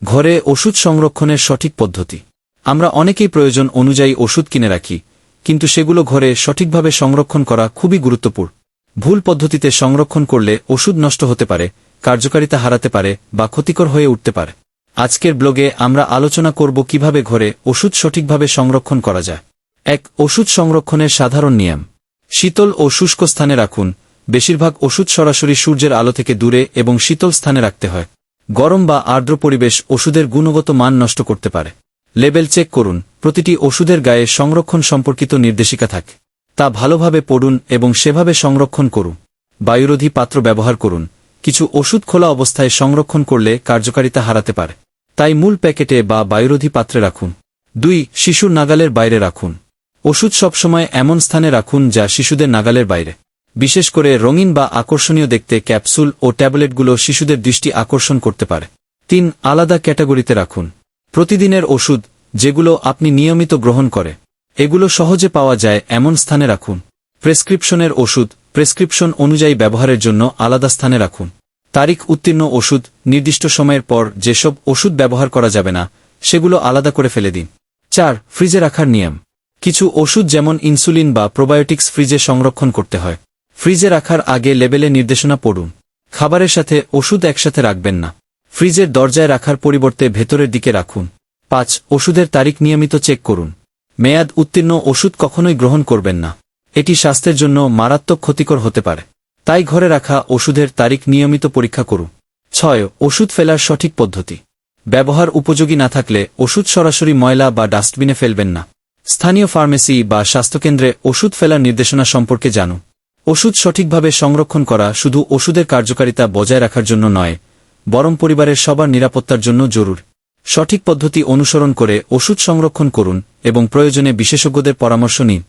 ঘরে ওষুধ সংরক্ষণের সঠিক পদ্ধতি। আমরা অনেকেই প্রয়োজন অনুযায়ী ওষুধ কিনে রাখি, কিন্তু সেগুলো ঘরে সঠিকভাবে সংরক্ষণ করা খুবই গুরুত্বপূর্ণ। ভুল পদ্ধতিতে সংরক্ষণ করলে ওষুধ নষ্ট হতে পারে, কার্যকারিতা হারাতে পারে বা ক্ষতিকর হয়ে উঠতে পারে। আজকের ব্লগে আমরা আলোচনা করব কিভাবে ঘরে ওষুধ সঠিকভাবে সংরক্ষণ করা যায়। 1. ওষুধ সংরক্ষণের সাধারণ নিয়ম। শীতল ও শুষ্ক স্থানে রাখুন। বেশিরভাগ ওষুধ সরাসরি সূর্যের আলো থেকে দূরে এবং শীতল স্থানে রাখতে হয়। গরম বা আর্দ্র পরিবেশ ওষুধের গুণগত মান নষ্ট করতে পারে। লেবেল চেক করুন। প্রতিটি ওষুধের গায়ে সংরক্ষণ সম্পর্কিত নির্দেশিকা থাকে, তা ভালোভাবে পড়ুন এবং সেভাবে সংরক্ষণ করুন। বায়ুরোধী পাত্র ব্যবহার করুন। কিছু ওষুধ খোলা অবস্থায় সংরক্ষণ করলে কার্যকারিতা হারাতে পারে, তাই মূল প্যাকেটে বা বায়ুরোধী পাত্রে রাখুন। 2. শিশুর নাগালের বাইরে রাখুন। ওষুধ সবসময় এমন স্থানে রাখুন যা শিশুদের নাগালের বাইরে। বিশেষ করে রঙিন বা আকর্ষণীয় দেখতে ক্যাপসুল ও ট্যাবলেটগুলো শিশুদের দৃষ্টি আকর্ষণ করতে পারে। 3. আলাদা ক্যাটাগরিতে রাখুন। প্রতিদিনের ওষুধ, যেগুলো আপনি নিয়মিত গ্রহণ করে, এগুলো সহজে পাওয়া যায় এমন স্থানে রাখুন। প্রেসক্রিপশনের ওষুধ প্রেসক্রিপশন অনুযায়ী ব্যবহারের জন্য আলাদা স্থানে রাখুন। তারিখ উত্তীর্ণ ওষুধ, নির্দিষ্ট সময়ের পর যেসব ওষুধ ব্যবহার করা যাবে না, সেগুলো আলাদা করে ফেলে দিন। 4. ফ্রিজে রাখার নিয়ম। কিছু ওষুধ যেমন ইনসুলিন বা প্রোবায়োটিক্স ফ্রিজে সংরক্ষণ করতে হয়। ফ্রিজে রাখার আগে লেবেলে নির্দেশনা পড়ুন। খাবারের সাথে ওষুধ একসাথে রাখবেন না। ফ্রিজের দরজায় রাখার পরিবর্তে ভেতরের দিকে রাখুন। 5. ওষুধের তারিখ নিয়মিত চেক করুন। মেয়াদ উত্তীর্ণ ওষুধ কখনোই গ্রহণ করবেন না। এটি স্বাস্থ্যের জন্য মারাত্মক ক্ষতিকর হতে পারে, তাই ঘরে রাখা ওষুধের তারিখ নিয়মিত পরীক্ষা করুন। 6. ওষুধ ফেলার সঠিক পদ্ধতি। ব্যবহার উপযোগী না থাকলে ওষুধ সরাসরি ময়লা বা ডাস্টবিনে ফেলবেন না। স্থানীয় ফার্মেসি বা স্বাস্থ্যকেন্দ্রে ওষুধ ফেলার নির্দেশনা সম্পর্কে জানুন। ওষুধ সঠিকভাবে সংরক্ষণ করা শুধু ওষুধের কার্যকারিতা বজায় রাখার জন্য নয়, বরং পরিবারের সবার নিরাপত্তার জন্য জরুরি। সঠিক পদ্ধতি অনুসরণ করে ওষুধ সংরক্ষণ করুন এবং প্রয়োজনে বিশেষজ্ঞদের পরামর্শ নিন।